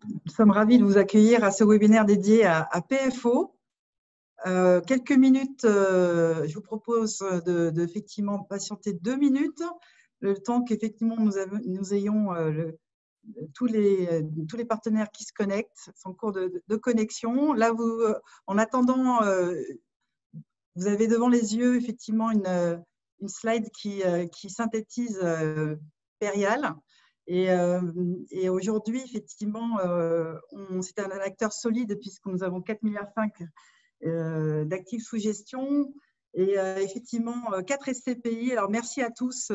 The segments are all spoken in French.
Nous sommes ravis de vous accueillir à ce webinaire dédié à PFO. Quelques minutes, je vous propose effectivement patienter 2 minutes, le temps qu'effectivement nous ayons tous les partenaires qui se connectent, sont en cours de connexion. Là, en attendant, vous avez devant les yeux effectivement une slide qui synthétise Perial. Et aujourd'hui, effectivement, c'est un acteur solide puisque nous avons 4,5 milliards d'actifs sous gestion et effectivement 4 SCPI. Alors, merci à tous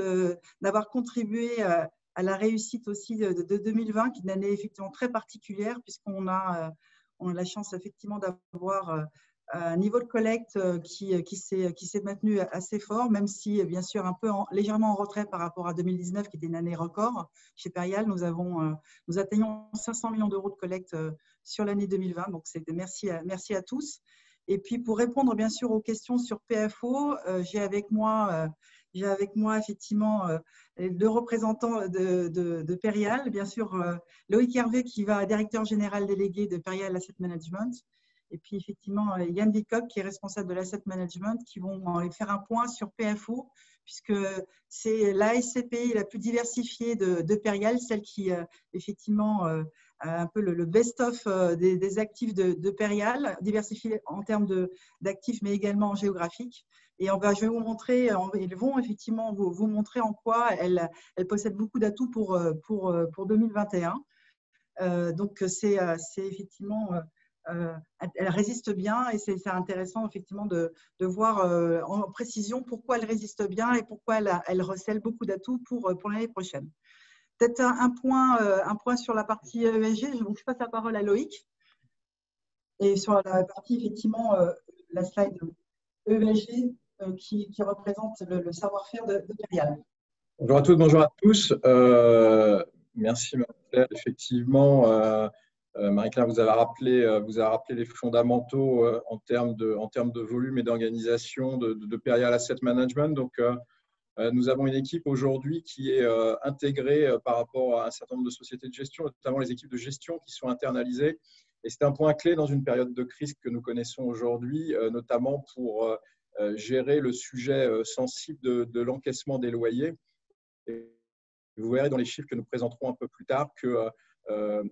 d'avoir contribué à la réussite aussi de 2020, qui est une année effectivement très particulière puisqu'on a la chance effectivement d'avoir un niveau de collecte qui s'est maintenu assez fort, même si, bien sûr, légèrement en retrait par rapport à 2019, qui était une année record. Chez Perial, nous atteignons 500 millions d'euros de collecte sur l'année 2020. Donc, merci à tous. Et puis, pour répondre, bien sûr, aux questions sur PFO, j'ai avec moi effectivement deux représentants de Perial. Bien sûr, Loïc Hervé, qui va directeur général délégué de Perial Asset Management. Et puis, effectivement, Yann Lecoq, qui est responsable de l'asset management, qui vont faire un point sur PFO, puisque c'est la SCPI la plus diversifiée de Perial, celle qui, effectivement, a un peu le best-of des actifs de Perial, diversifiée en termes d'actifs, mais également géographiques. Et je vais vous montrer, ils vont effectivement vous montrer en quoi elle possède beaucoup d'atouts pour 2021. Donc, c'est effectivement… elle résiste bien et c'est intéressant effectivement de voir en précision pourquoi elle résiste bien et pourquoi elle recèle beaucoup d'atouts pour l'année prochaine. Peut-être un point sur la partie ESG, donc je passe la parole à Loïc. Et sur la partie effectivement, la slide ESG qui représente le savoir-faire de Perial. Bonjour à toutes, bonjour à tous. Merci Marie-Claire. Effectivement, Marie-Claire vous a rappelé les fondamentaux en termes de volume et d'organisation de Perial Asset Management. Donc, nous avons une équipe aujourd'hui qui est intégrée par rapport à un certain nombre de sociétés de gestion, notamment les équipes de gestion qui sont internalisées. Et c'est un point clé dans une période de crise que nous connaissons aujourd'hui, notamment pour gérer le sujet sensible de l'encaissement des loyers. Et vous verrez dans les chiffres que nous présenterons un peu plus tard que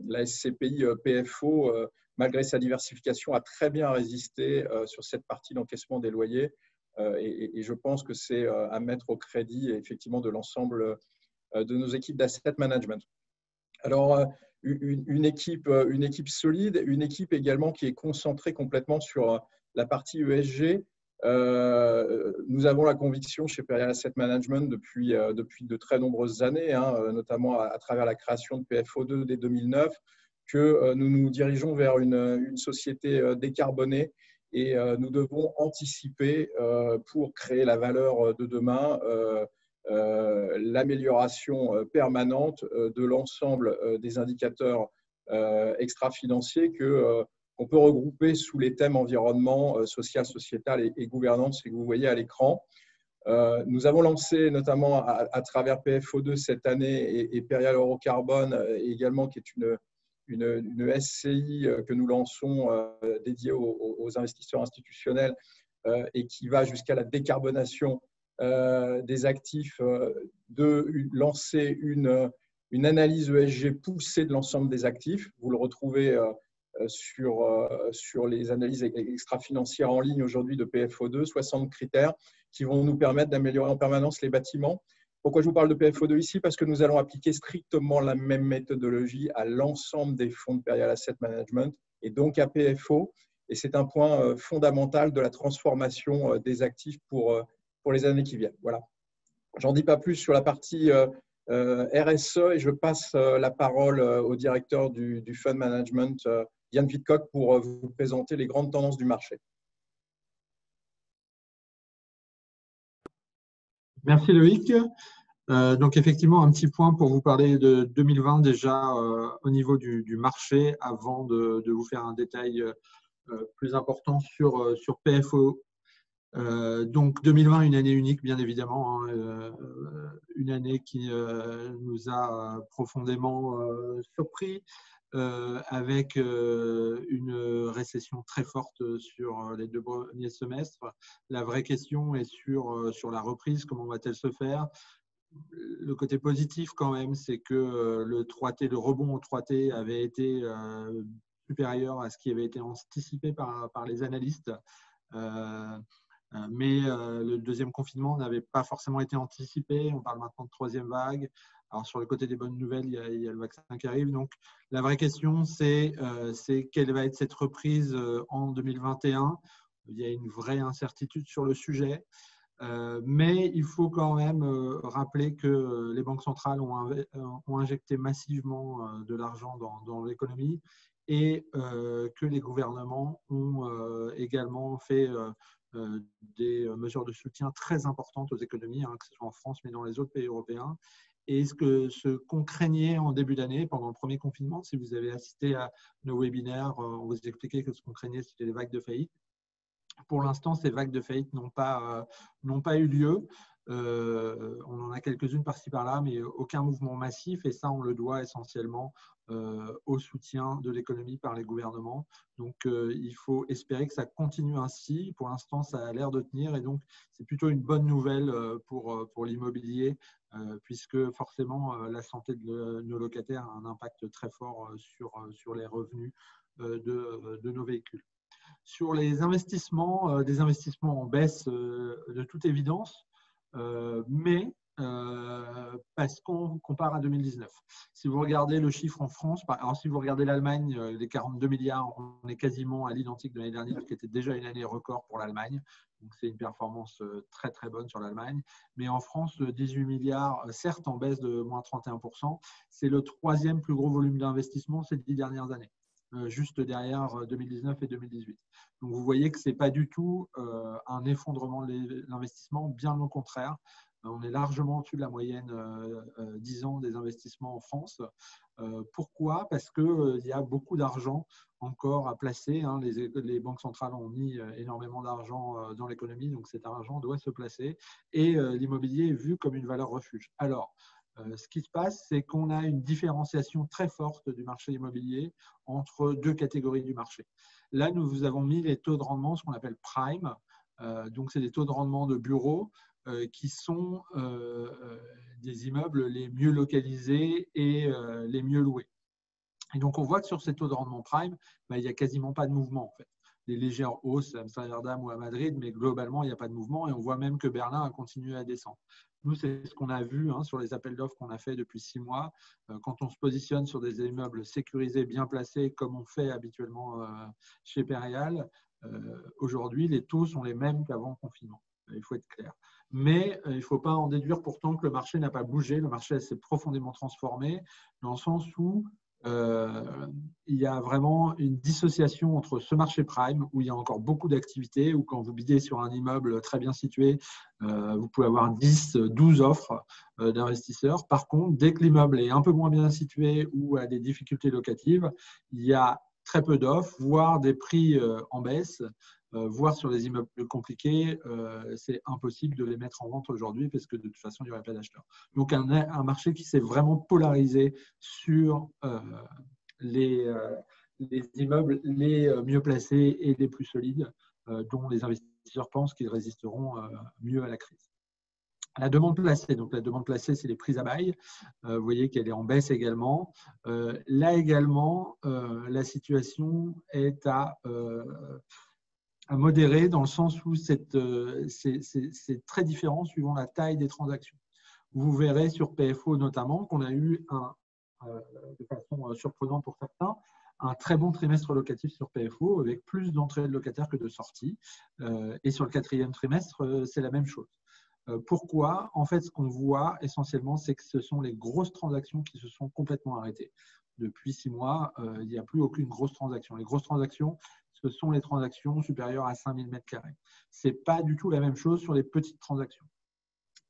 la SCPI PFO, malgré sa diversification, a très bien résisté sur cette partie d'encaissement des loyers. Et je pense que c'est à mettre au crédit effectivement de l'ensemble de nos équipes d'asset management. Alors, une équipe solide, une équipe également qui est concentrée complètement sur la partie ESG. Nous avons la conviction chez Perial Asset Management depuis de très nombreuses années, notamment à travers la création de PFO2 dès 2009, que nous nous dirigeons vers une société décarbonée et nous devons anticiper pour créer la valeur de demain, l'amélioration permanente de l'ensemble des indicateurs extra-financiers qu'on peut regrouper sous les thèmes environnement, social, sociétal et gouvernance que vous voyez à l'écran. Nous avons lancé notamment à travers PFO2 cette année et Perial Eurocarbone également, qui est une SCI que nous lançons dédiée aux investisseurs institutionnels et qui va jusqu'à la décarbonation des actifs, de lancer une analyse ESG poussée de l'ensemble des actifs. Vous le retrouvez sur les analyses extra-financières en ligne aujourd'hui de PFO2, 60 critères qui vont nous permettre d'améliorer en permanence les bâtiments. Pourquoi je vous parle de PFO2 ici? Parce que nous allons appliquer strictement la même méthodologie à l'ensemble des fonds de Perial Asset Management et donc à PFO. Et c'est un point fondamental de la transformation des actifs pour les années qui viennent. Voilà. J'en dis pas plus sur la partie RSE et je passe la parole au directeur du Fund Management, Yann Lecoq, pour vous présenter les grandes tendances du marché. Merci Loïc. Donc effectivement, un petit point pour vous parler de 2020 déjà au niveau du marché avant de vous faire un détail plus important sur PFO. Donc 2020, une année unique, bien évidemment, hein, une année qui nous a profondément surpris, avec une récession très forte sur les 2 premiers semestres. La vraie question est sur la reprise, comment va-t-elle se faire? Le côté positif quand même, c'est que le rebond au 3T avait été supérieur à ce qui avait été anticipé par les analystes. Mais le deuxième confinement n'avait pas forcément été anticipé. On parle maintenant de 3e vague. Alors, sur le côté des bonnes nouvelles, il y a le vaccin qui arrive. Donc, la vraie question, c'est quelle va être cette reprise en 2021. Il y a une vraie incertitude sur le sujet. Mais il faut quand même rappeler que les banques centrales ont injecté massivement de l'argent dans l'économie et que les gouvernements ont également fait des mesures de soutien très importantes aux économies, hein, que ce soit en France mais dans les autres pays européens. Et ce qu'on craignait en début d'année, pendant le premier confinement, si vous avez assisté à nos webinaires, on vous expliquait que ce qu'on craignait, c'était les vagues de faillite. Pour l'instant, ces vagues de faillite n'ont pas eu lieu. On en a quelques-unes par-ci par-là, mais aucun mouvement massif. Et ça, on le doit essentiellement au soutien de l'économie par les gouvernements. Donc, il faut espérer que ça continue ainsi. Pour l'instant, ça a l'air de tenir. Et donc, c'est plutôt une bonne nouvelle pour l'immobilier, puisque forcément, la santé de nos locataires a un impact très fort sur les revenus de nos véhicules. Sur les investissements, des investissements en baisse de toute évidence, mais parce qu'on compare à 2019. Si vous regardez le chiffre en France, alors si vous regardez l'Allemagne, les 42 milliards, on est quasiment à l'identique de l'année dernière, qui était déjà une année record pour l'Allemagne. Donc c'est une performance très très bonne sur l'Allemagne. Mais en France, 18 milliards, certes en baisse de moins 31%, c'est le 3e plus gros volume d'investissement ces 10 dernières années, juste derrière 2019 et 2018. Donc, vous voyez que ce n'est pas du tout un effondrement de l'investissement, bien au contraire. On est largement au-dessus de la moyenne 10 ans des investissements en France. Pourquoi? Parce qu'il y a beaucoup d'argent encore à placer. Hein. Les banques centrales ont mis énormément d'argent dans l'économie, donc cet argent doit se placer. Et l'immobilier est vu comme une valeur refuge. Alors, ce qui se passe, c'est qu'on a une différenciation très forte du marché immobilier entre 2 catégories du marché. Là, nous vous avons mis les taux de rendement, ce qu'on appelle prime. Donc, c'est des taux de rendement de bureaux qui sont des immeubles les mieux localisés et les mieux loués. Et donc, on voit que sur ces taux de rendement prime, il n'y a quasiment pas de mouvement, en fait. Des légères hausses à Amsterdam ou à Madrid, mais globalement, il n'y a pas de mouvement. Et on voit même que Berlin a continué à descendre. Nous, c'est ce qu'on a vu sur les appels d'offres qu'on a fait depuis 6 mois. Quand on se positionne sur des immeubles sécurisés, bien placés, comme on fait habituellement chez Perial, aujourd'hui, les taux sont les mêmes qu'avant le confinement. Il faut être clair. Mais il ne faut pas en déduire pourtant que le marché n'a pas bougé. Le marché s'est profondément transformé dans le sens où il y a vraiment une dissociation entre ce marché prime où il y a encore beaucoup d'activités, où quand vous bidez sur un immeuble très bien situé, vous pouvez avoir 10, 12 offres d'investisseurs. Par contre, dès que l'immeuble est un peu moins bien situé ou a des difficultés locatives, il y a très peu d'offres, voire des prix en baisse. Voire sur les immeubles compliqués, c'est impossible de les mettre en vente aujourd'hui parce que de toute façon, il n'y aurait pas d'acheteurs. Donc, un marché qui s'est vraiment polarisé sur les immeubles les mieux placés et les plus solides, dont les investisseurs pensent qu'ils résisteront mieux à la crise. La demande placée, donc la demande placée, c'est les prises à bail. Vous voyez qu'elle est en baisse également. Là également, la situation est à modérer dans le sens où c'est très différent suivant la taille des transactions. Vous verrez sur PFO notamment qu'on a eu, de façon surprenante pour certains, un très bon trimestre locatif sur PFO avec plus d'entrées de locataires que de sorties. Et sur le 4e trimestre, c'est la même chose. Pourquoi? En fait, ce qu'on voit essentiellement, c'est que ce sont les grosses transactions qui se sont complètement arrêtées. Depuis 6 mois, il n'y a plus aucune grosse transaction. Les grosses transactions, ce sont les transactions supérieures à 5000 m². Ce n'est pas du tout la même chose sur les petites transactions.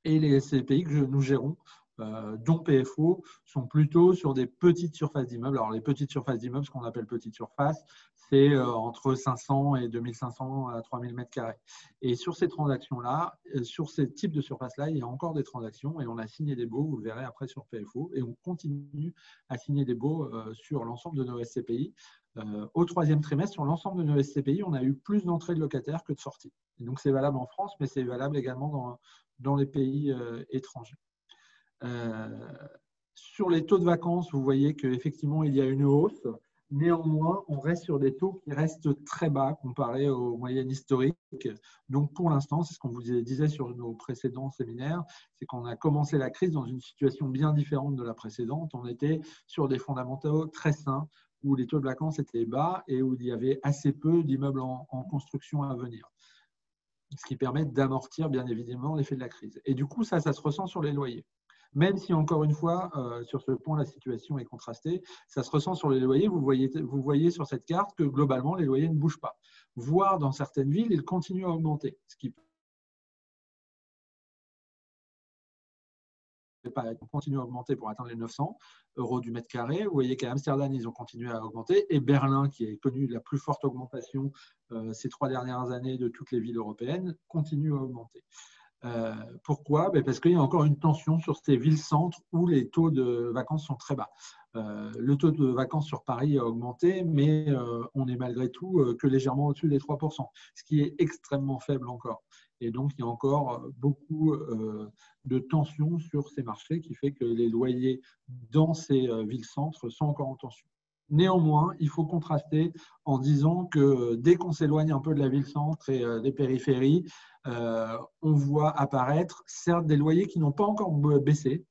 Et les SCPI que nous gérons dont PFO, sont plutôt sur des petites surfaces d'immeubles. Alors, les petites surfaces d'immeubles, ce qu'on appelle petites surfaces, c'est entre 500 et 2500 à 3000 mètres carrés. Et sur ces transactions-là, sur ces types de surfaces-là, il y a encore des transactions et on a signé des baux, vous le verrez après sur PFO, et on continue à signer des baux sur l'ensemble de nos SCPI. Au troisième trimestre, sur l'ensemble de nos SCPI, on a eu plus d'entrées de locataires que de sorties. Et donc, c'est valable en France, mais c'est valable également dans les pays étrangers. Sur les taux de vacances, vous voyez qu'effectivement, il y a une hausse. Néanmoins, on reste sur des taux qui restent très bas comparés aux moyennes historiques. Donc, pour l'instant, c'est ce qu'on vous disait sur nos précédents séminaires, c'est qu'on a commencé la crise dans une situation bien différente de la précédente. On était sur des fondamentaux très sains, où les taux de vacances étaient bas et où il y avait assez peu d'immeubles en construction à venir. Ce qui permet d'amortir bien évidemment l'effet de la crise. Et du coup, ça se ressent sur les loyers. Même si, encore une fois, sur ce point, la situation est contrastée, ça se ressent sur les loyers. Vous voyez sur cette carte que globalement, les loyers ne bougent pas. Voire dans certaines villes, ils continuent à augmenter, ce qui continue à augmenter pour atteindre les 900 € du mètre carré. Vous voyez qu'à Amsterdam, ils ont continué à augmenter. Et Berlin, qui a connu la plus forte augmentation ces 3 dernières années de toutes les villes européennes, continue à augmenter. Pourquoi? Parce qu'il y a encore une tension sur ces villes-centres où les taux de vacances sont très bas. Le taux de vacances sur Paris a augmenté, mais on est malgré tout que légèrement au-dessus des 3%, ce qui est extrêmement faible encore. Et donc, il y a encore beaucoup de tension sur ces marchés qui fait que les loyers dans ces villes-centres sont encore en tension. Néanmoins, il faut contraster en disant que dès qu'on s'éloigne un peu de la ville-centre et des périphéries, on voit apparaître certes des loyers qui n'ont pas encore baissé,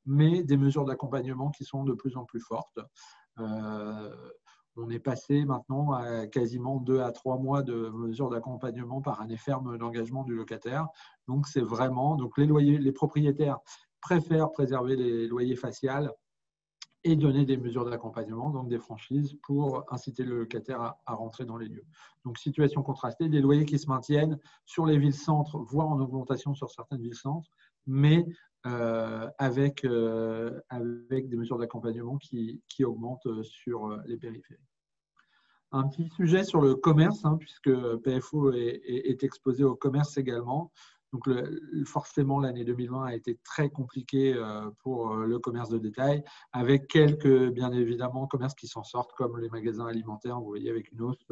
mais des mesures d'accompagnement qui sont de plus en plus fortes. On est passé maintenant à quasiment 2 à 3 mois de mesures d'accompagnement par année ferme d'engagement du locataire. Donc, c'est vraiment, donc les propriétaires préfèrent préserver les loyers faciales et donner des mesures d'accompagnement, donc des franchises, pour inciter le locataire à rentrer dans les lieux. Donc, situation contrastée, des loyers qui se maintiennent sur les villes-centres, voire en augmentation sur certaines villes-centres, mais avec des mesures d'accompagnement qui augmentent sur les périphéries. Un petit sujet sur le commerce, puisque PFO est exposé au commerce également. Donc, forcément, l'année 2020 a été très compliquée pour le commerce de détail, avec quelques, bien évidemment, commerces qui s'en sortent, comme les magasins alimentaires, vous voyez, avec une hausse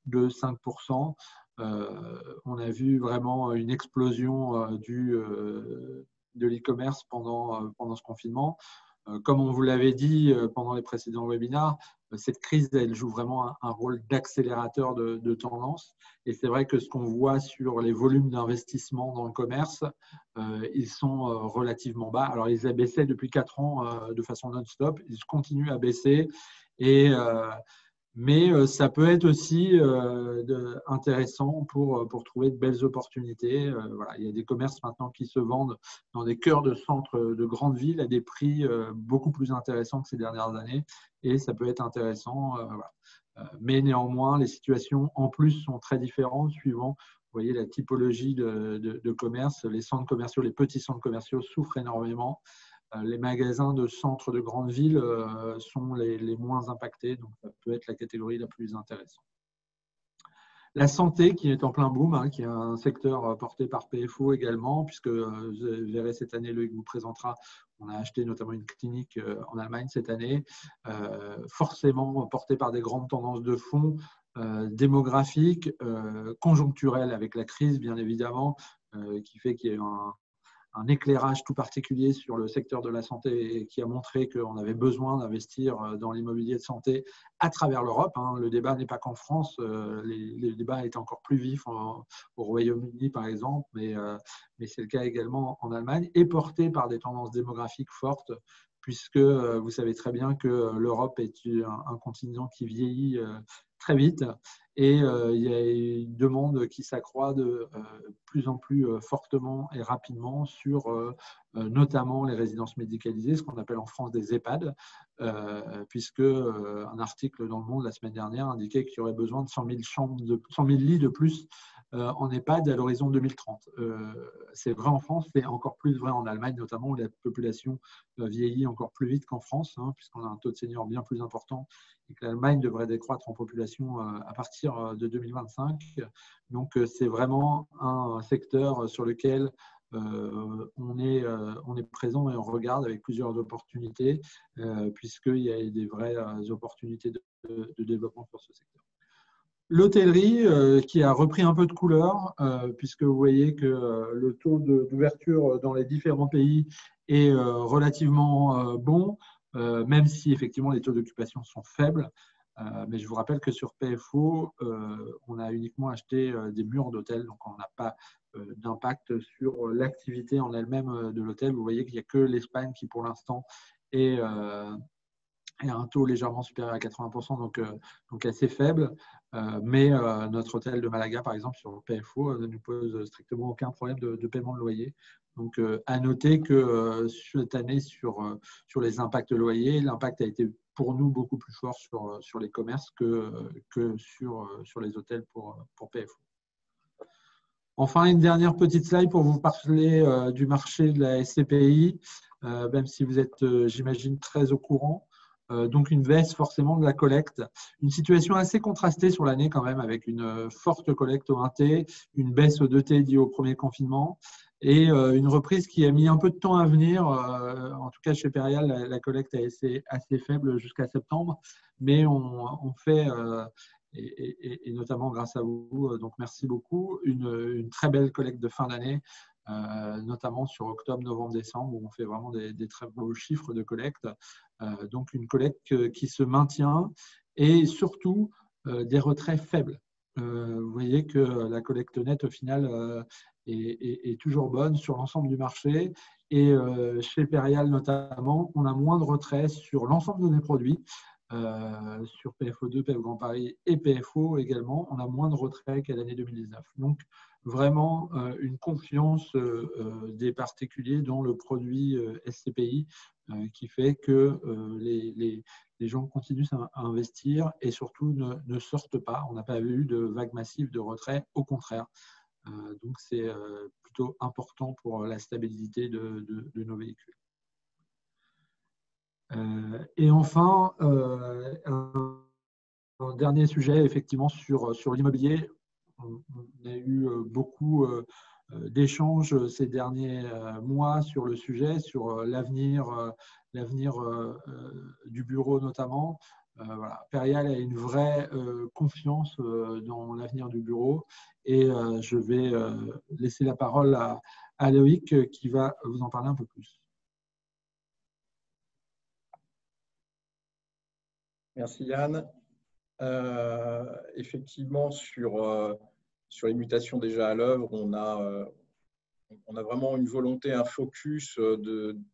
de 5%. On a vu vraiment une explosion de l'e-commerce pendant ce confinement. Comme on vous l'avait dit pendant les précédents webinaires, cette crise, elle joue vraiment un rôle d'accélérateur de tendance. Et c'est vrai que ce qu'on voit sur les volumes d'investissement dans le commerce, ils sont relativement bas. Alors, ils baissaient depuis 4 ans de façon non-stop. Ils continuent à baisser. Mais ça peut être aussi intéressant pour trouver de belles opportunités. Voilà. Il y a des commerces maintenant qui se vendent dans des cœurs de centres de grandes villes à des prix beaucoup plus intéressants que ces dernières années. Et ça peut être intéressant. Voilà. Mais néanmoins, les situations en plus sont très différentes suivant, vous voyez, la typologie de commerce. Les centres commerciaux, les petits centres commerciaux souffrent énormément. Les magasins de centres de grandes villes sont les moins impactés, donc ça peut être la catégorie la plus intéressante. La santé qui est en plein boom, qui est un secteur porté par PFO également, puisque vous verrez cette année, Loïc vous présentera, on a acheté notamment une clinique en Allemagne cette année, forcément porté par des grandes tendances de fond démographiques, conjoncturelles avec la crise bien évidemment, qui fait qu'il y a un éclairage tout particulier sur le secteur de la santé qui a montré qu'on avait besoin d'investir dans l'immobilier de santé à travers l'Europe. Le débat n'est pas qu'en France, les débats étaient encore plus vifs au Royaume-Uni par exemple, mais c'est le cas également en Allemagne, et porté par des tendances démographiques fortes, puisque vous savez très bien que l'Europe est un continent qui vieillit très vite, et il y a une demande qui s'accroît de plus en plus fortement et rapidement sur notamment les résidences médicalisées, ce qu'on appelle en France des EHPAD, puisque un article dans Le Monde la semaine dernière indiquait qu'il y aurait besoin de 100 000 lits de plus en EHPAD à l'horizon 2030. C'est vrai en France, c'est encore plus vrai en Allemagne, notamment où la population vieillit encore plus vite qu'en France, hein, puisqu'on a un taux de seniors bien plus important et que l'Allemagne devrait décroître en population à partir de 2025. Donc, c'est vraiment un secteur sur lequel on est présent et on regarde avec plusieurs opportunités, puisqu'il y a des vraies opportunités de développement sur ce secteur. L'hôtellerie qui a repris un peu de couleur, puisque vous voyez que le taux d'ouverture dans les différents pays est relativement bon, même si effectivement les taux d'occupation sont faibles. Mais je vous rappelle que sur PFO, on a uniquement acheté des murs d'hôtel, donc on n'a pas d'impact sur l'activité en elle-même de l'hôtel. Vous voyez qu'il n'y a que l'Espagne qui, pour l'instant, est à un taux légèrement supérieur à 80%, donc assez faible. Mais notre hôtel de Malaga, par exemple, sur PFO, ne nous pose strictement aucun problème de paiement de loyer. Donc, à noter que cette année, sur les impacts de loyer, l'impact a été pour nous beaucoup plus fort sur les commerces que sur les hôtels pour PFO. Enfin, une dernière petite slide pour vous parler du marché de la SCPI, même si vous êtes, j'imagine, très au courant. Donc, une baisse forcément de la collecte. Une situation assez contrastée sur l'année quand même, avec une forte collecte au 1T, une baisse au 2T liée au premier confinement et une reprise qui a mis un peu de temps à venir. En tout cas, chez Perial, la collecte a été assez faible jusqu'à septembre, mais on fait, et notamment grâce à vous, donc merci beaucoup, une très belle collecte de fin d'année, notamment sur octobre, novembre, décembre, où on fait vraiment des très beaux chiffres de collecte. Donc, une collecte qui se maintient et surtout des retraits faibles. Vous voyez que la collecte nette, au final, est toujours bonne sur l'ensemble du marché. Et chez Perial, notamment, on a moins de retraits sur l'ensemble de nos produits. Sur PFO2, PF Grand Paris et PFO également, on a moins de retraits qu'à l'année 2019. Donc, vraiment une confiance des particuliers dans le produit SCPI qui fait que les gens continuent à investir et surtout ne sortent pas. On n'a pas eu de vague massive de retrait, au contraire. Donc, c'est plutôt important pour la stabilité de nos véhicules. Et enfin, un dernier sujet, effectivement, sur l'immobilier. On a eu beaucoup d'échanges ces derniers mois sur le sujet, sur l'avenir du bureau notamment. Voilà. Perial a une vraie confiance dans l'avenir du bureau et je vais laisser la parole à Loïc qui va vous en parler un peu plus. Merci Yann. Effectivement, sur les mutations déjà à l'œuvre, on a vraiment une volonté, un focus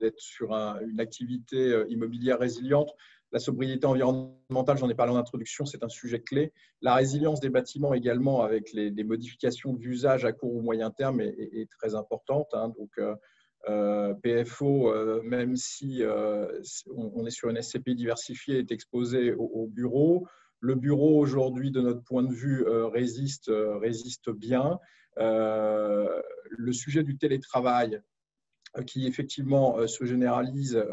d'être sur une activité immobilière résiliente. La sobriété environnementale, j'en ai parlé en introduction, c'est un sujet clé. La résilience des bâtiments également, avec des modifications d'usage à court ou moyen terme, est très importante. Hein. Donc, PFO, même si on est sur une SCPI diversifiée, est exposé au bureau. Le bureau, aujourd'hui, de notre point de vue, résiste bien. Le sujet du télétravail, qui effectivement se généralise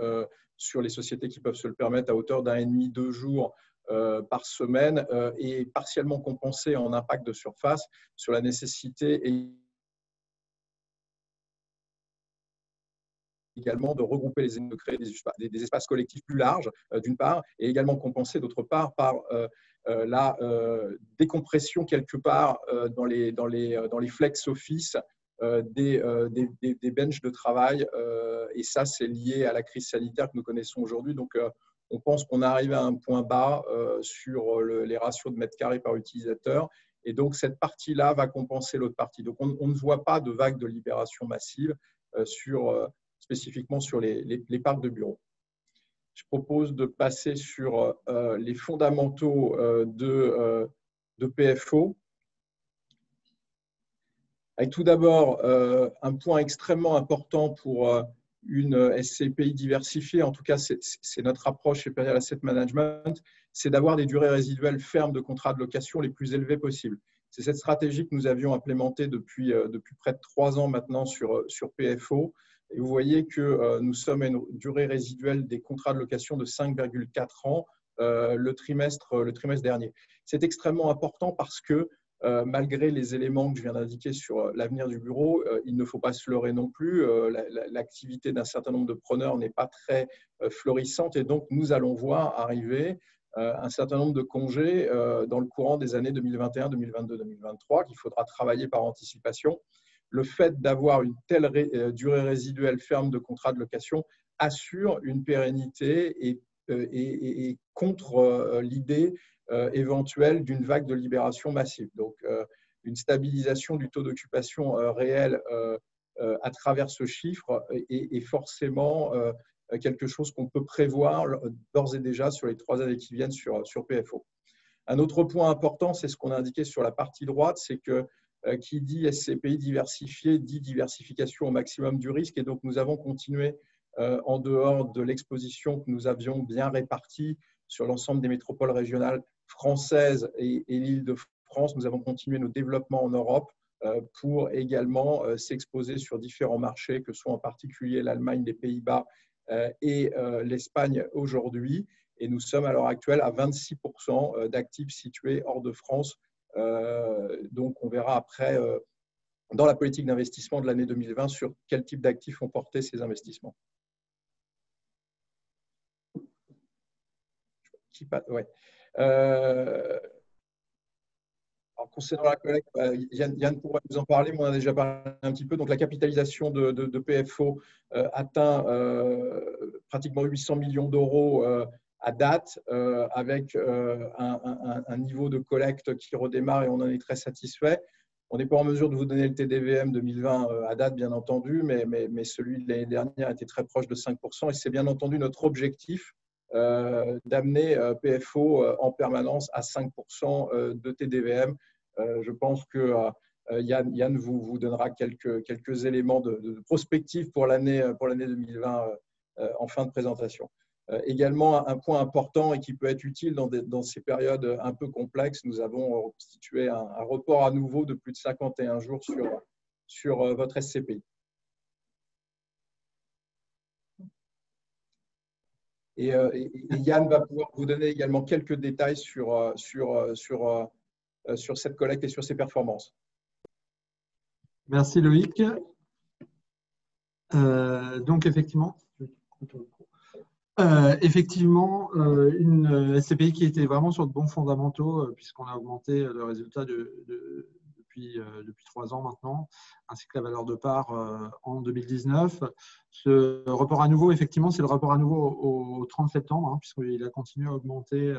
sur les sociétés qui peuvent se le permettre à hauteur d'1,5 – 2 jours par semaine, est partiellement compensé en impact de surface sur la nécessité également de regrouper de créer des espaces collectifs plus larges, d'une part, et également compensé, d'autre part, par la décompression quelque part dans les flex office des benches de travail. Et ça, c'est lié à la crise sanitaire que nous connaissons aujourd'hui. Donc, on pense qu'on arrive à un point bas sur les ratios de mètres carrés par utilisateur. Et donc, cette partie-là va compenser l'autre partie. Donc, on ne voit pas de vague de libération massive spécifiquement sur les parcs de bureaux. Je propose de passer sur les fondamentaux de PFO. Avec tout d'abord un point extrêmement important pour une SCPI diversifiée, en tout cas c'est notre approche chez Imperial Asset Management, c'est d'avoir des durées résiduelles fermes de contrats de location les plus élevées possibles. C'est cette stratégie que nous avions implémentée depuis près de 3 ans maintenant sur PFO. Et vous voyez que nous sommes à une durée résiduelle des contrats de location de 5,4 ans le trimestre dernier. C'est extrêmement important parce que malgré les éléments que je viens d'indiquer sur l'avenir du bureau, il ne faut pas se leurrer non plus. L'activité d'un certain nombre de preneurs n'est pas très florissante et donc nous allons voir arriver un certain nombre de congés dans le courant des années 2021, 2022, 2023 qu'il faudra travailler par anticipation. Le fait d'avoir une telle durée résiduelle ferme de contrat de location assure une pérennité et contre l'idée éventuelle d'une vague de libération massive. Donc, une stabilisation du taux d'occupation réel à travers ce chiffre est forcément quelque chose qu'on peut prévoir d'ores et déjà sur les 3 années qui viennent sur PFO. Un autre point important, c'est ce qu'on a indiqué sur la partie droite, c'est que qui dit SCPI diversifié dit diversification au maximum du risque. Et donc, nous avons continué en dehors de l'exposition que nous avions bien répartie sur l'ensemble des métropoles régionales françaises et l'Île-de-France, nous avons continué nos développements en Europe pour également s'exposer sur différents marchés, que sont en particulier l'Allemagne, les Pays-Bas et l'Espagne aujourd'hui. Et nous sommes à l'heure actuelle à 26% d'actifs situés hors de France. Donc, on verra après dans la politique d'investissement de l'année 2020 sur quel type d'actifs ont porté ces investissements. Ouais. Alors, concernant la collecte, Yann pourrait nous en parler, mais on en a déjà parlé un petit peu. Donc, la capitalisation de PFO atteint pratiquement 800 millions d'euros à date, avec un niveau de collecte qui redémarre et on en est très satisfait. On n'est pas en mesure de vous donner le TDVM 2020 à date, bien entendu, mais celui de l'année dernière était très proche de 5%. Et c'est bien entendu notre objectif d'amener PFO en permanence à 5% de TDVM. Je pense que Yann vous donnera quelques éléments de prospective pour l'année 2020 en fin de présentation. Également, un point important et qui peut être utile dans ces périodes un peu complexes, nous avons constitué un report à nouveau de plus de 51 jours sur votre SCPI. Et Yann va pouvoir vous donner également quelques détails sur cette collecte et sur ses performances. Merci Loïc. Donc effectivement, une SCPI qui était vraiment sur de bons fondamentaux puisqu'on a augmenté le résultat depuis 3 ans maintenant, ainsi que la valeur de part en 2019. Ce report à nouveau, effectivement, c'est le report à nouveau au 30 septembre, puisqu'il a continué à augmenter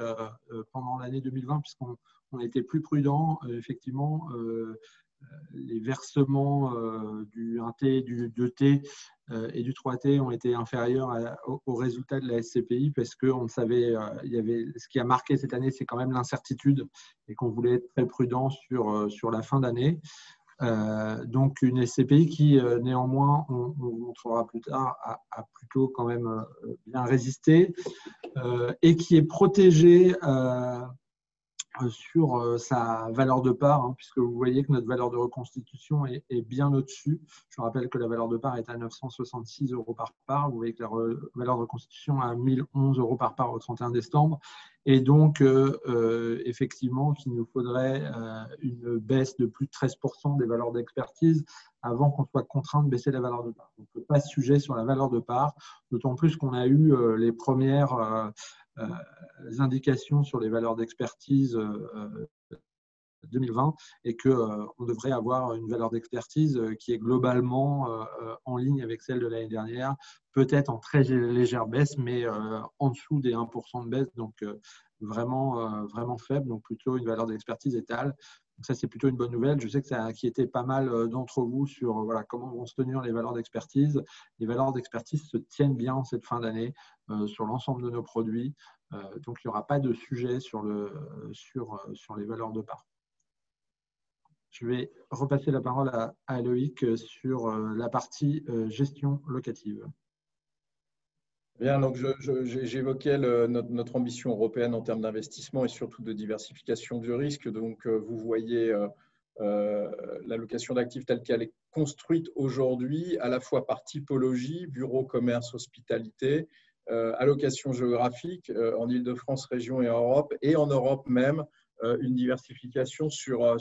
pendant l'année 2020, puisqu'on a été plus prudent. Effectivement, les versements du 1T, du 2T et du 3T ont été inférieurs aux résultats de la SCPI parce qu'on savait, ce qui a marqué cette année, c'est quand même l'incertitude et qu'on voulait être très prudent sur la fin d'année. Donc une SCPI qui, néanmoins, on montrera plus tard, a plutôt quand même bien résisté et qui est protégée sur sa valeur de part, puisque vous voyez que notre valeur de reconstitution est bien au-dessus. Je rappelle que la valeur de part est à 966 € par part. Vous voyez que la valeur de reconstitution est à 1011 € par part au 31 décembre. Et donc, effectivement, qu'il nous faudrait une baisse de plus de 13% des valeurs d'expertise avant qu'on soit contraint de baisser la valeur de part. Donc, pas de sujet sur la valeur de part, d'autant plus qu'on a eu les premières indications sur les valeurs d'expertise 2020 et qu'on devrait avoir une valeur d'expertise qui est globalement en ligne avec celle de l'année dernière, peut-être en très légère baisse, mais en dessous des 1% de baisse, donc vraiment faible, donc plutôt une valeur d'expertise étale. Donc ça, c'est plutôt une bonne nouvelle. Je sais que ça a inquiété pas mal d'entre vous sur comment vont se tenir les valeurs d'expertise. Les valeurs d'expertise se tiennent bien en cette fin d'année sur l'ensemble de nos produits. Donc, il n'y aura pas de sujet sur les valeurs de part. Je vais repasser la parole à Loïc sur la partie gestion locative. Bien, donc j'évoquais notre ambition européenne en termes d'investissement et surtout de diversification du risque. Donc, vous voyez l'allocation d'actifs telle qu'elle est construite aujourd'hui, à la fois par typologie, bureau, commerce, hospitalité, allocation géographique en Île-de-France, région et Europe, et en Europe même, une diversification sur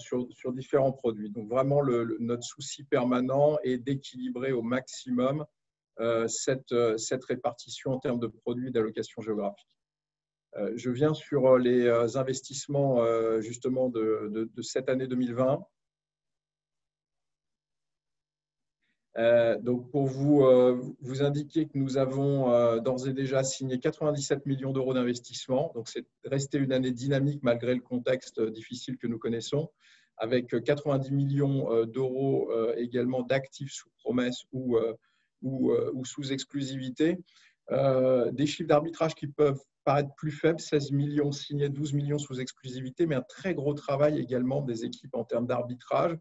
différents produits. Donc, vraiment, notre souci permanent est d'équilibrer au maximum cette répartition en termes de produits d'allocation géographique. Je viens sur les investissements justement de cette année 2020. Donc pour vous indiquer que nous avons d'ores et déjà signé 97 millions d'euros d'investissement. Donc c'est resté une année dynamique malgré le contexte difficile que nous connaissons, avec 90 millions d'euros également d'actifs sous promesse ou sous exclusivité. Des chiffres d'arbitrage qui peuvent paraître plus faibles, 16 millions signés, 12 millions sous exclusivité, mais un très gros travail également des équipes en termes d'arbitrage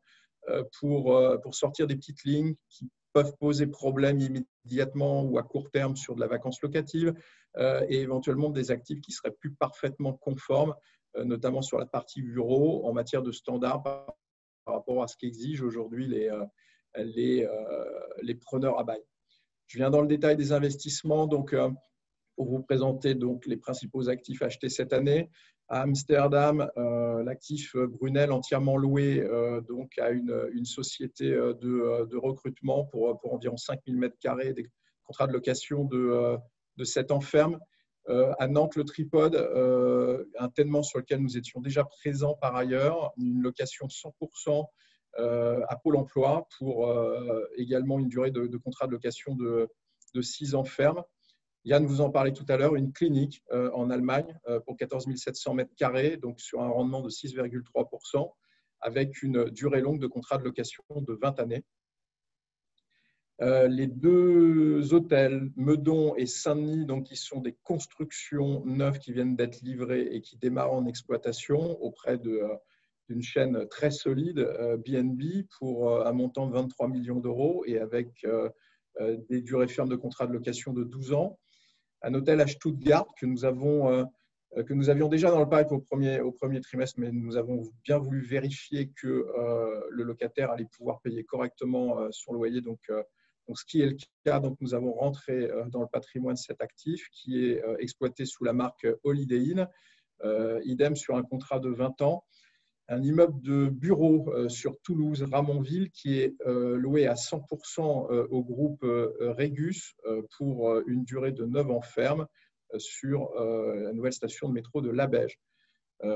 pour sortir des petites lignes qui peuvent poser problème immédiatement ou à court terme sur de la vacance locative et éventuellement des actifs qui seraient plus parfaitement conformes, notamment sur la partie bureau en matière de standards par rapport à ce qu'exigent aujourd'hui les preneurs à bail. Je viens dans le détail des investissements donc, pour vous présenter donc, les principaux actifs achetés cette année. À Amsterdam, l'actif Brunel entièrement loué donc à une société de recrutement pour environ 5000 m², des contrats de location de 7 ans ferme. À Nantes, le Tripode, un tenement sur lequel nous étions déjà présents par ailleurs, une location 100% à Pôle emploi pour également une durée de contrat de location de 6 ans ferme. Yann vous en parlait tout à l'heure, une clinique en Allemagne pour 14 700 m², donc sur un rendement de 6,3%, avec une durée longue de contrat de location de 20 années. Les deux hôtels, Meudon et Saint-Denis, donc, qui sont des constructions neuves qui viennent d'être livrées et qui démarrent en exploitation auprès d'une chaîne très solide, B&B, pour un montant de 23 millions d'euros et avec des durées fermes de contrat de location de 12 ans. Un hôtel à Stuttgart que nous avions déjà dans le pipe au premier trimestre, mais nous avons bien voulu vérifier que le locataire allait pouvoir payer correctement son loyer. Donc, ce qui est le cas, donc nous avons rentré dans le patrimoine cet actif qui est exploité sous la marque Holiday Inn, idem sur un contrat de 20 ans. Un immeuble de bureau sur Toulouse, Ramonville, qui est loué à 100% au groupe Régus pour une durée de 9 ans ferme sur la nouvelle station de métro de Labège.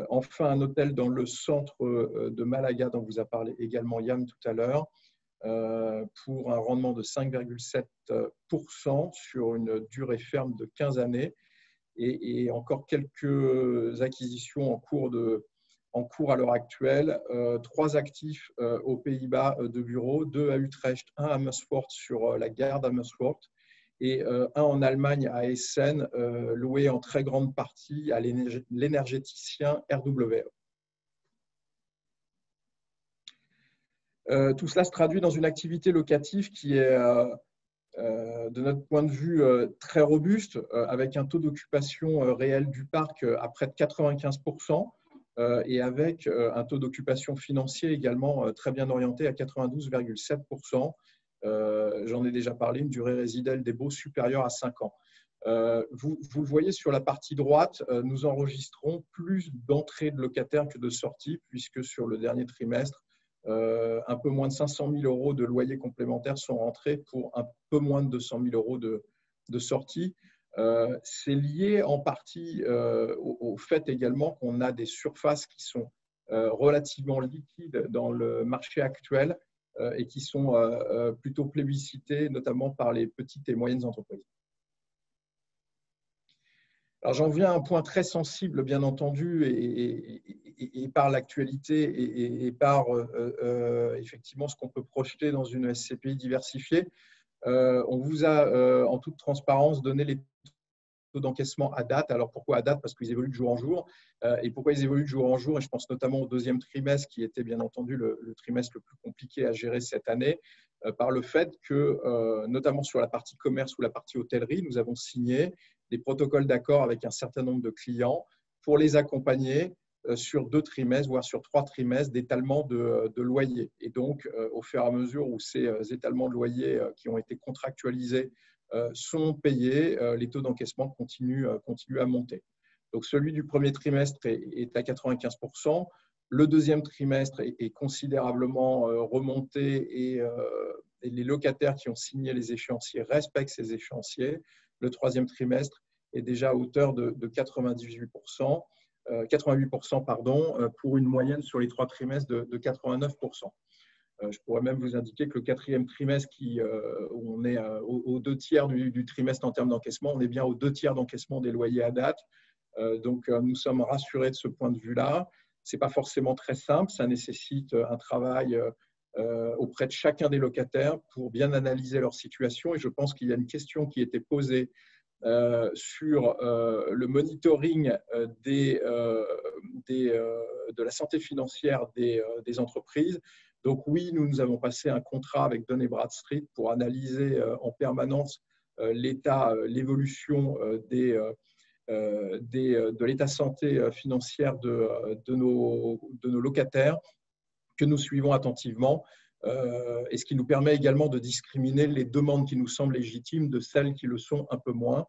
Enfin, un hôtel dans le centre de Malaga, dont vous a parlé également Yann tout à l'heure, pour un rendement de 5,7% sur une durée ferme de 15 années et encore quelques acquisitions en cours à l'heure actuelle, 3 actifs aux Pays-Bas de bureaux, 2 à Utrecht, 1 à Amersfoort sur la gare d'Amersfoort et 1 en Allemagne à Essen, loué en très grande partie à l'énergéticien RWE. Tout cela se traduit dans une activité locative qui est, de notre point de vue, très robuste, avec un taux d'occupation réel du parc à près de 95%. Et avec un taux d'occupation financier également très bien orienté à 92,7%. J'en ai déjà parlé, une durée résiduelle des baux supérieure à 5 ans. Vous le voyez sur la partie droite, nous enregistrons plus d'entrées de locataires que de sorties, puisque sur le dernier trimestre, un peu moins de 500 000 euros de loyers complémentaires sont rentrés pour un peu moins de 200 000 euros de sorties. C'est lié en partie au fait également qu'on a des surfaces qui sont relativement liquides dans le marché actuel et qui sont plutôt plébiscitées, notamment par les petites et moyennes entreprises. Alors, j'en viens à un point très sensible, bien entendu, et par l'actualité et par effectivement ce qu'on peut projeter dans une SCPI diversifiée. On vous a, en toute transparence, donné les taux d'encaissement à date. Alors pourquoi à date? Parce qu'ils évoluent de jour en jour. Et pourquoi ils évoluent de jour en jour? Et je pense notamment au deuxième trimestre, qui était bien entendu le trimestre le plus compliqué à gérer cette année, par le fait que, notamment sur la partie commerce ou la partie hôtellerie, nous avons signé des protocoles d'accord avec un certain nombre de clients pour les accompagner sur 2 trimestres, voire sur 3 trimestres d'étalement de loyers. Et donc, au fur et à mesure où ces étalements de loyers qui ont été contractualisés sont payés, les taux d'encaissement continuent à monter. Donc, celui du premier trimestre est à 95%. Le deuxième trimestre est considérablement remonté et les locataires qui ont signé les échéanciers respectent ces échéanciers. Le troisième trimestre est déjà à hauteur de 88%, pour une moyenne sur les 3 trimestres de 89%. Je pourrais même vous indiquer que le quatrième trimestre, où on est aux 2 tiers du trimestre en termes d'encaissement, on est bien aux 2 tiers d'encaissement des loyers à date. Donc, nous sommes rassurés de ce point de vue-là. Ce n'est pas forcément très simple, ça nécessite un travail auprès de chacun des locataires pour bien analyser leur situation. Et je pense qu'il y a une question qui était posée sur le monitoring de la santé financière des entreprises. Donc oui, nous avons passé un contrat avec Dun & Bradstreet pour analyser en permanence l'évolution de l'état santé financière de nos locataires que nous suivons attentivement, et ce qui nous permet également de discriminer les demandes qui nous semblent légitimes de celles qui le sont un peu moins.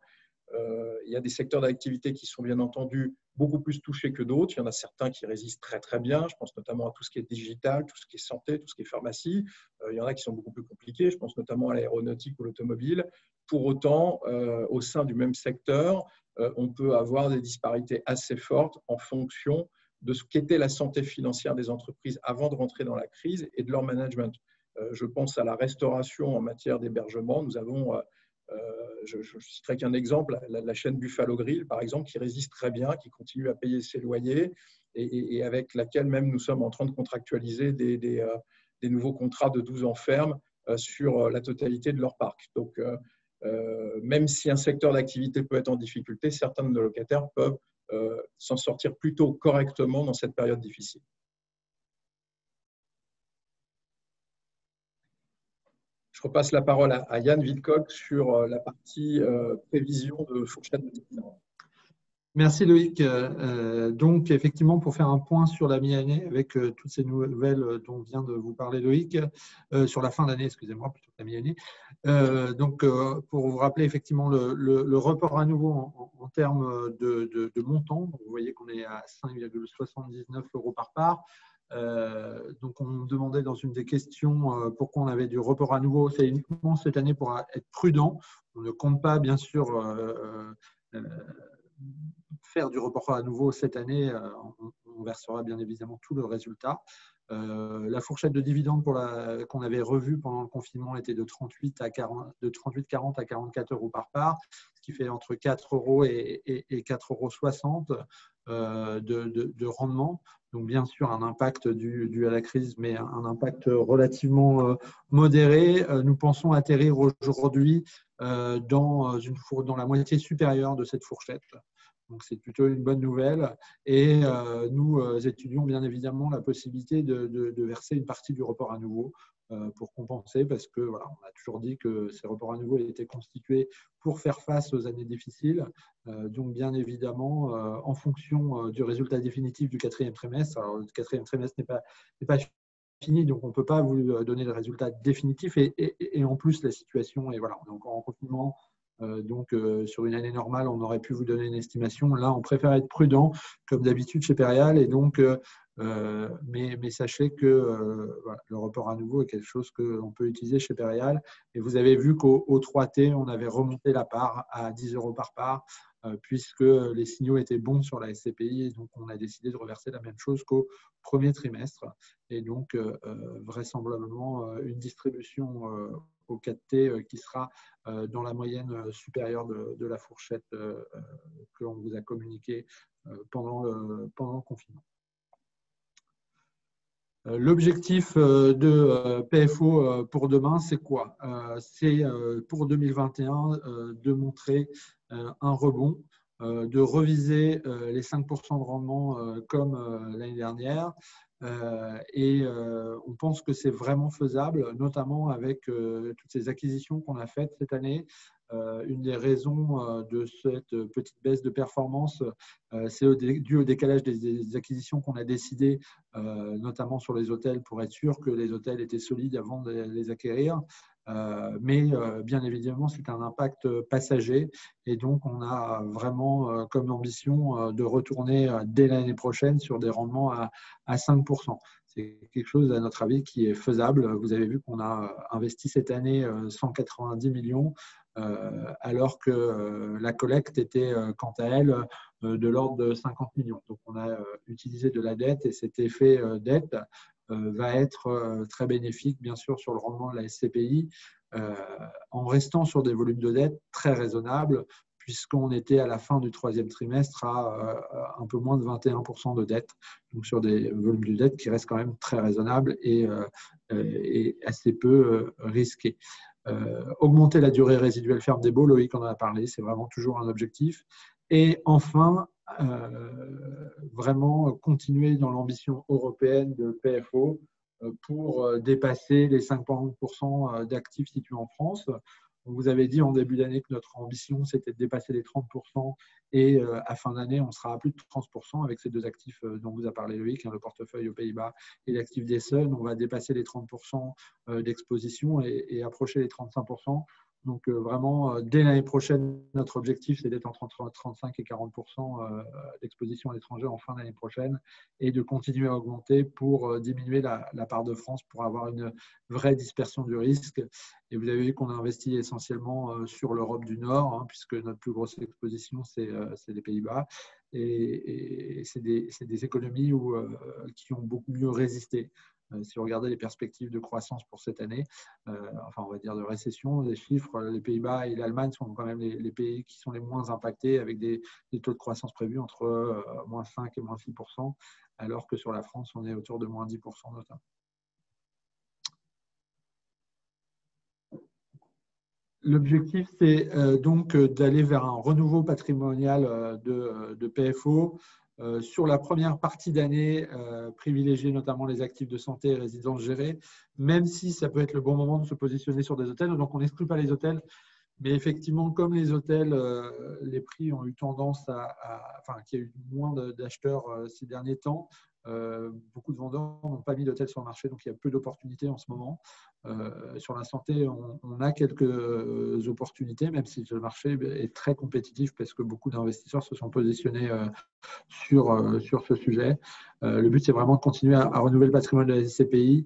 Il y a des secteurs d'activité qui sont bien entendu beaucoup plus touchés que d'autres. Il y en a certains qui résistent très très bien. Je pense notamment à tout ce qui est digital, tout ce qui est santé, tout ce qui est pharmacie. Il y en a qui sont beaucoup plus compliqués. Je pense notamment à l'aéronautique ou l'automobile. Pour autant, au sein du même secteur, on peut avoir des disparités assez fortes en fonction de ce qu'était la santé financière des entreprises avant de rentrer dans la crise et de leur management. Je pense à la restauration en matière d'hébergement. Nous avons, je citerai qu'un exemple, la chaîne Buffalo Grill, par exemple, qui résiste très bien, qui continue à payer ses loyers et avec laquelle même nous sommes en train de contractualiser des nouveaux contrats de 12 ans ferme sur la totalité de leur parc. Donc, même si un secteur d'activité peut être en difficulté, certains de nos locataires peuvent s'en sortir plutôt correctement dans cette période difficile. Je repasse la parole à Yann Wildcock sur la partie prévision de fourchette de dividendes. Merci Loïc. Donc effectivement, pour faire un point sur la mi-année avec toutes ces nouvelles dont vient de vous parler Loïc, sur la fin d'année, excusez-moi, plutôt que la mi-année. Donc pour vous rappeler effectivement le report à nouveau en termes de montant, donc, vous voyez qu'on est à 5,79 € par part. Donc on me demandait dans une des questions pourquoi on avait du report à nouveau. C'est uniquement cette année pour être prudent. On ne compte pas bien sûr faire du report à nouveau cette année. On versera bien évidemment tout le résultat. La fourchette de dividendes qu'on avait revue pendant le confinement était de 38,40 à 44 € par part, ce qui fait entre 4 € et 4,60 € de rendement. Donc, bien sûr, un impact dû à la crise, mais un impact relativement modéré. Nous pensons atterrir aujourd'hui dans la moitié supérieure de cette fourchette. Donc, c'est plutôt une bonne nouvelle. Et nous étudions bien évidemment la possibilité de verser une partie du report à nouveau pour compenser, parce que voilà, on a toujours dit que ces reports à nouveau étaient constitués pour faire face aux années difficiles. Donc, bien évidemment, en fonction du résultat définitif du quatrième trimestre, alors le quatrième trimestre n'est pas fini, donc on ne peut pas vous donner le résultat définitif. Et en plus, la situation, et voilà, on est encore en confinement. Donc, sur une année normale, on aurait pu vous donner une estimation. Là, on préfère être prudent, comme d'habitude chez Perial. Et donc, mais sachez que voilà, le report à nouveau est quelque chose qu'on peut utiliser chez Perial. Et vous avez vu qu'au 3T, on avait remonté la part à 10 € par part, puisque les signaux étaient bons sur la SCPI. Et donc, on a décidé de reverser la même chose qu'au premier trimestre. Et donc, vraisemblablement, une distribution au 4T qui sera dans la moyenne supérieure de la fourchette que l'on vous a communiquée pendant le confinement. L'objectif de PFO pour demain, c'est quoi? C'est pour 2021 de montrer un rebond, de reviser les 5% de rendement comme l'année dernière. On pense que c'est vraiment faisable, notamment avec toutes ces acquisitions qu'on a faites cette année. Une des raisons de cette petite baisse de performance, c'est dû au décalage des acquisitions qu'on a décidé, notamment sur les hôtels, pour être sûr que les hôtels étaient solides avant de les acquérir. Mais bien évidemment, c'est un impact passager et donc on a vraiment comme ambition de retourner dès l'année prochaine sur des rendements à 5%. C'est quelque chose, à notre avis, qui est faisable. Vous avez vu qu'on a investi cette année 190 millions, alors que la collecte était, quant à elle, de l'ordre de 50 millions. Donc, on a utilisé de la dette et cet effet dette va être très bénéfique, bien sûr, sur le rendement de la SCPI, en restant sur des volumes de dette très raisonnables, puisqu'on était à la fin du troisième trimestre à un peu moins de 21% de dette, donc sur des volumes de dette qui restent quand même très raisonnables et assez peu risqués. Augmenter la durée résiduelle ferme des baux, Loïc en a parlé, c'est vraiment toujours un objectif. Et enfin, vraiment continuer dans l'ambition européenne de PFO pour dépasser les 50% d'actifs situés en France. On vous avait dit en début d'année que notre ambition, c'était de dépasser les 30% et à fin d'année, on sera à plus de 30% avec ces deux actifs dont vous a parlé Loïc, le portefeuille aux Pays-Bas et l'actif d'Essen. On va dépasser les 30% d'exposition et approcher les 35%. Donc, vraiment, dès l'année prochaine, notre objectif, c'est d'être entre 35 et 40% d'exposition à l'étranger en fin d'année prochaine et de continuer à augmenter pour diminuer la part de France pour avoir une vraie dispersion du risque. Et vous avez vu qu'on a investi essentiellement sur l'Europe du Nord, puisque notre plus grosse exposition, c'est les Pays-Bas. Et c'est des économies qui ont beaucoup mieux résisté. Si vous regardez les perspectives de croissance pour cette année, enfin on va dire de récession, les chiffres, les Pays-Bas et l'Allemagne sont quand même les pays qui sont les moins impactés avec des taux de croissance prévus entre moins 5 et moins 6%, alors que sur la France, on est autour de moins 10% notamment. L'objectif, c'est donc d'aller vers un renouveau patrimonial de PFO. Sur la première partie d'année, privilégier notamment les actifs de santé et résidences gérées, même si ça peut être le bon moment de se positionner sur des hôtels. Donc, on n'exclut pas les hôtels, mais effectivement, comme les hôtels, les prix ont eu tendance enfin, qu'il y a eu moins d'acheteurs ces derniers temps, beaucoup de vendeurs n'ont pas mis d'hôtels sur le marché, donc il y a peu d'opportunités en ce moment. Sur la santé, on a quelques opportunités, même si le marché est très compétitif parce que beaucoup d'investisseurs se sont positionnés sur ce sujet. Le but, c'est vraiment de continuer à renouveler le patrimoine de la SCPI,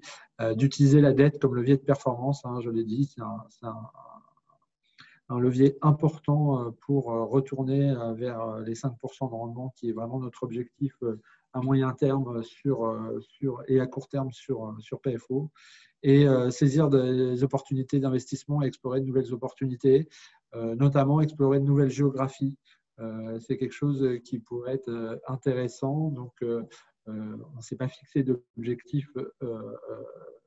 d'utiliser la dette comme levier de performance. Je l'ai dit, c'est un levier important pour retourner vers les 5% de rendement, qui est vraiment notre objectif à moyen terme et à court terme sur PFO. Et saisir des opportunités d'investissement et explorer de nouvelles opportunités, notamment explorer de nouvelles géographies. C'est quelque chose qui pourrait être intéressant. Donc, on ne s'est pas fixé d'objectif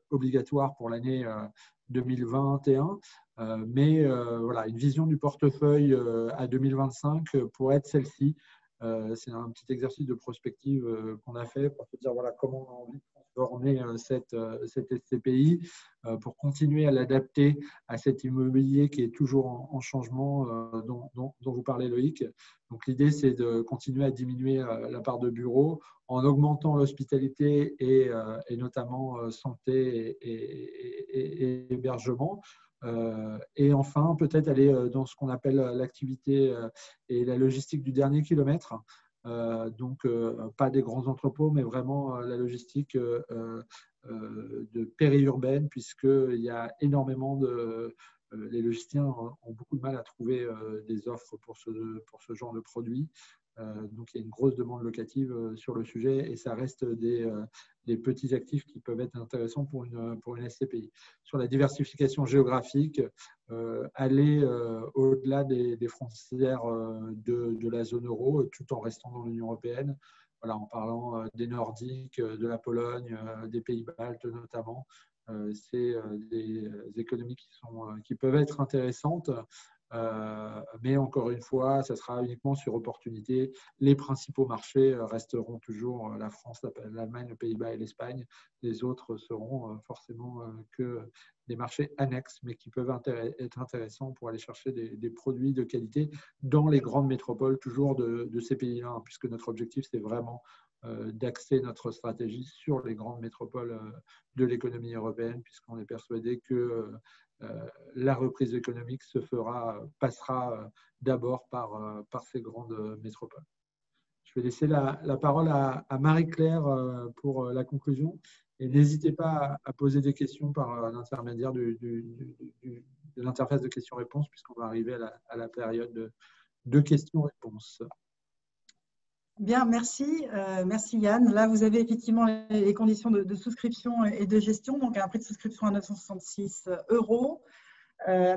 obligatoire pour l'année 2021, mais voilà, une vision du portefeuille à 2025 pourrait être celle-ci. C'est un petit exercice de prospective qu'on a fait pour se dire voilà, comment on a envie de transformer cette SCPI pour continuer à l'adapter à cet immobilier qui est toujours en changement dont vous parlez Loïc. Donc l'idée, c'est de continuer à diminuer la part de bureaux en augmentant l'hospitalité et notamment santé et hébergement. Et enfin, peut-être aller dans ce qu'on appelle l'activité et la logistique du dernier kilomètre. Donc, pas des grands entrepôts, mais vraiment la logistique de périurbaine, puisqu'il y a énormément de… les logisticiens ont beaucoup de mal à trouver des offres pour ce genre de produits. Donc, il y a une grosse demande locative sur le sujet et ça reste des petits actifs qui peuvent être intéressants pour une SCPI. Sur la diversification géographique, aller au-delà des frontières de la zone euro tout en restant dans l'Union européenne. Voilà, en parlant des Nordiques, de la Pologne, des Pays-Baltes notamment. C'est des économies qui peuvent être intéressantes. Mais encore une fois, ça sera uniquement sur opportunité. Les principaux marchés resteront toujours la France, l'Allemagne, les Pays-Bas et l'Espagne. Les autres seront forcément que des marchés annexes, mais qui peuvent être intéressants pour aller chercher des produits de qualité dans les grandes métropoles, toujours de ces pays-là, hein, puisque notre objectif, c'est vraiment d'axer notre stratégie sur les grandes métropoles de l'économie européenne, puisqu'on est persuadé que la reprise économique passera d'abord par ces grandes métropoles. Je vais laisser la parole à Marie-Claire pour la conclusion. Et n'hésitez pas à poser des questions par l'intermédiaire de l'interface de questions-réponses, puisqu'on va arriver à la période de questions-réponses. Bien, merci. Merci Yann. Là, vous avez effectivement les conditions de souscription et de gestion. Donc, un prix de souscription à 966 €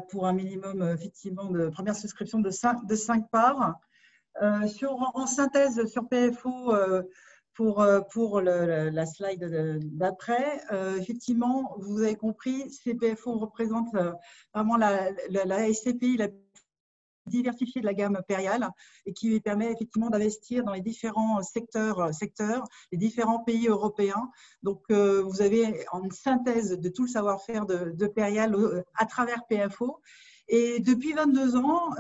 pour un minimum, effectivement, de première souscription de 5 parts. En synthèse sur PFO, pour la slide d'après, effectivement, vous avez compris, ces PFO représentent vraiment la SCPI la diversifiée de la gamme Perial et qui lui permet effectivement d'investir dans les différents secteurs, les différents pays européens. Donc, vous avez une synthèse de tout le savoir-faire de Perial à travers PFO. Et depuis 22 ans,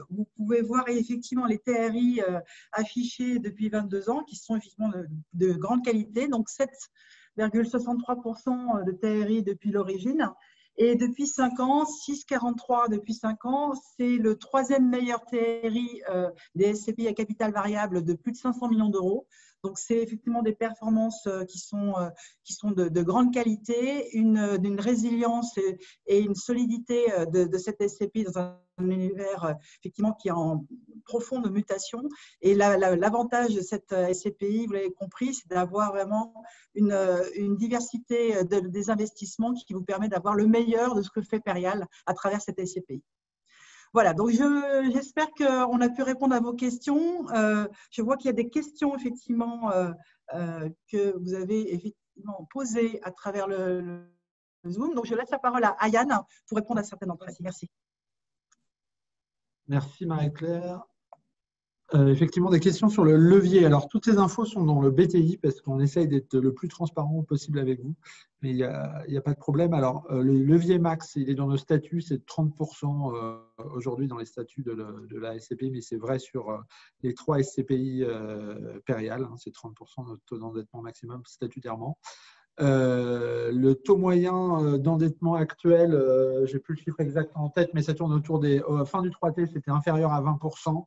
vous pouvez voir effectivement les TRI affichés depuis 22 ans qui sont effectivement de grande qualité, donc 7,63% de TRI depuis l'origine. Et depuis 5 ans, 6,43 depuis 5 ans, c'est le 3e meilleur TRI des SCPI à capital variable de plus de 500 millions €. Donc, c'est effectivement des performances qui sont de grande qualité, une résilience et une solidité de cette SCPI dans un univers effectivement qui est en profonde mutation. Et l'avantage de cette SCPI, vous l'avez compris, c'est d'avoir vraiment une diversité des investissements qui vous permet d'avoir le meilleur de ce que fait Perial à travers cette SCPI. Voilà, donc j'espère qu'on a pu répondre à vos questions. Je vois qu'il y a des questions effectivement que vous avez effectivement posées à travers le Zoom. Donc je laisse la parole à Yann pour répondre à certaines d'entre elles. Merci. Merci Marie-Claire. Effectivement, des questions sur le levier. Alors, toutes ces infos sont dans le BTI parce qu'on essaye d'être le plus transparent possible avec vous, mais il n'y a pas de problème. Alors, le levier max, il est dans nos statuts, c'est 30% aujourd'hui dans les statuts de la SCPI, mais c'est vrai sur les 3 SCPI Perial, hein, c'est 30% de notre taux d'endettement maximum statutairement. Le taux moyen d'endettement actuel, je n'ai plus le chiffre exact en tête, mais ça tourne autour des fin du 3T, c'était inférieur à 20%.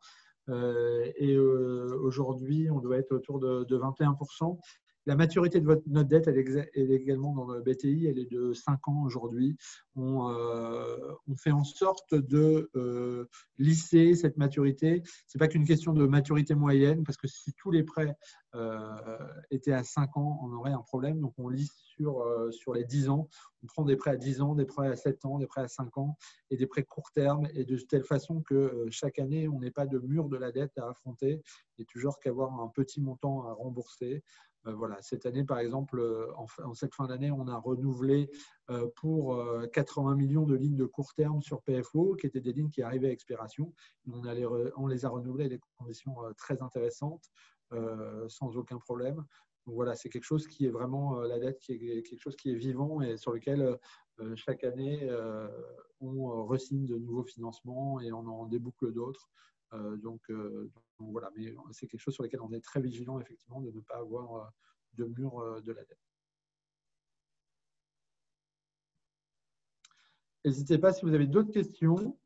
Et aujourd'hui, on doit être autour de 21%. La maturité de notre dette, elle est également dans le BTI, elle est de 5 ans aujourd'hui. On fait en sorte de lisser cette maturité. Ce n'est pas qu'une question de maturité moyenne, parce que si tous les prêts étaient à 5 ans, on aurait un problème. Donc, on lisse sur les 10 ans. On prend des prêts à 10 ans, des prêts à 7 ans, des prêts à 5 ans et des prêts court terme, et de telle façon que chaque année, on n'ait pas de mur de la dette à affronter et toujours qu'avoir un petit montant à rembourser. Voilà. Cette année, par exemple, en cette fin d'année, on a renouvelé pour 80 millions de lignes de court terme sur PFO, qui étaient des lignes qui arrivaient à expiration. On les a renouvelées à des conditions très intéressantes, sans aucun problème. Donc voilà, c'est quelque chose qui est vraiment la dette, qui est quelque chose qui est vivant et sur lequel chaque année, on re-signe de nouveaux financements et on en déboucle d'autres. Donc voilà, mais c'est quelque chose sur lequel on est très vigilant, effectivement, de ne pas avoir de mur de la dette. N'hésitez pas si vous avez d'autres questions.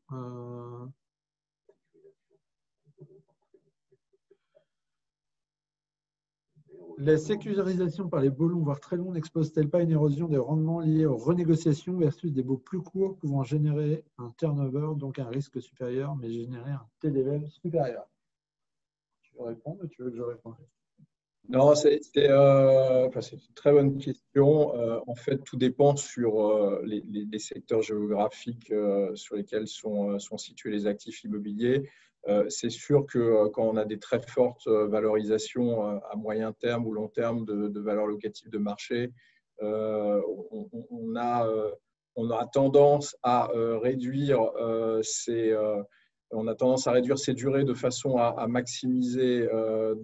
La sécurisation par les baux longs, voire très longs, n'expose-t-elle pas une érosion des rendements liés aux renégociations versus des baux plus courts pouvant générer un turnover, donc un risque supérieur, mais générer un TDVM supérieur? Tu veux répondre ou tu veux que je réponde? Non, c'est une très bonne question. En fait, tout dépend sur les secteurs géographiques sur lesquels sont situés les actifs immobiliers. C'est sûr que quand on a des très fortes valorisations à moyen terme ou long terme de valeurs locatives de marché, on a on a tendance à réduire ces durées de façon à maximiser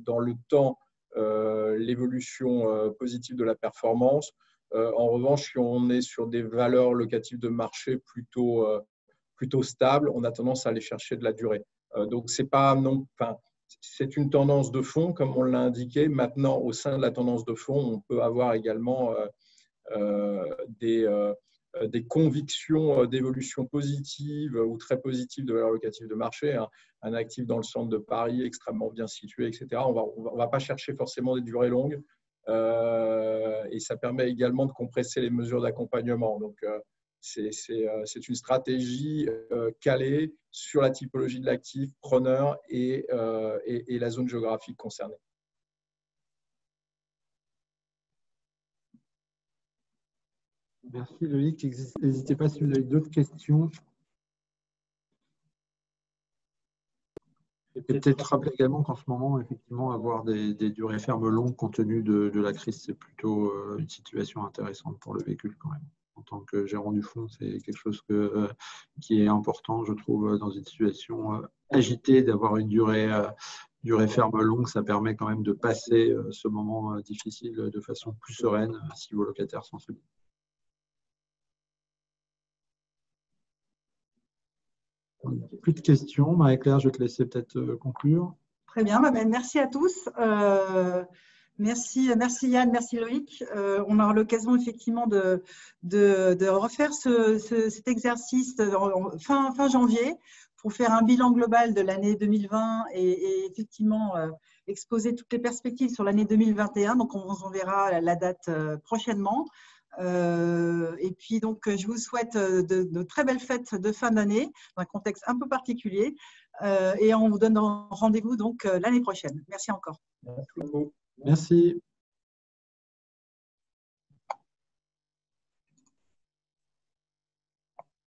dans le temps l'évolution positive de la performance. En revanche, si on est sur des valeurs locatives de marché plutôt stables, on a tendance à aller chercher de la durée. Donc, c'est une tendance de fond, comme on l'a indiqué. Maintenant, au sein de la tendance de fond, on peut avoir également des convictions d'évolution positive ou très positive de valeur locative de marché. Un actif dans le centre de Paris, extrêmement bien situé, etc. On ne va pas chercher forcément des durées longues. Et ça permet également de compresser les mesures d'accompagnement. Donc, c'est une stratégie calée sur la typologie de l'actif, preneur et la zone géographique concernée. Merci Loïc. N'hésitez pas si vous avez d'autres questions. Et peut-être rappeler également qu'en ce moment, effectivement, avoir des durées fermes longues compte tenu de la crise, c'est plutôt une situation intéressante pour le véhicule quand même. En tant que gérant du fonds, c'est quelque chose qui est important, je trouve, dans une situation agitée, d'avoir une durée ferme longue. Ça permet quand même de passer ce moment difficile de façon plus sereine si vos locataires sont solides. Plus de questions. Marie-Claire, je vais te laisser peut-être conclure. Très bien, merci à tous. Merci Yann, merci Loïc. On aura l'occasion effectivement de refaire cet exercice fin janvier pour faire un bilan global de l'année 2020 et effectivement exposer toutes les perspectives sur l'année 2021. Donc, on vous enverra la date prochainement. Et puis, donc, je vous souhaite de très belles fêtes de fin d'année dans un contexte un peu particulier. Et on vous donne rendez-vous donc l'année prochaine. Merci encore. Merci beaucoup. Merci.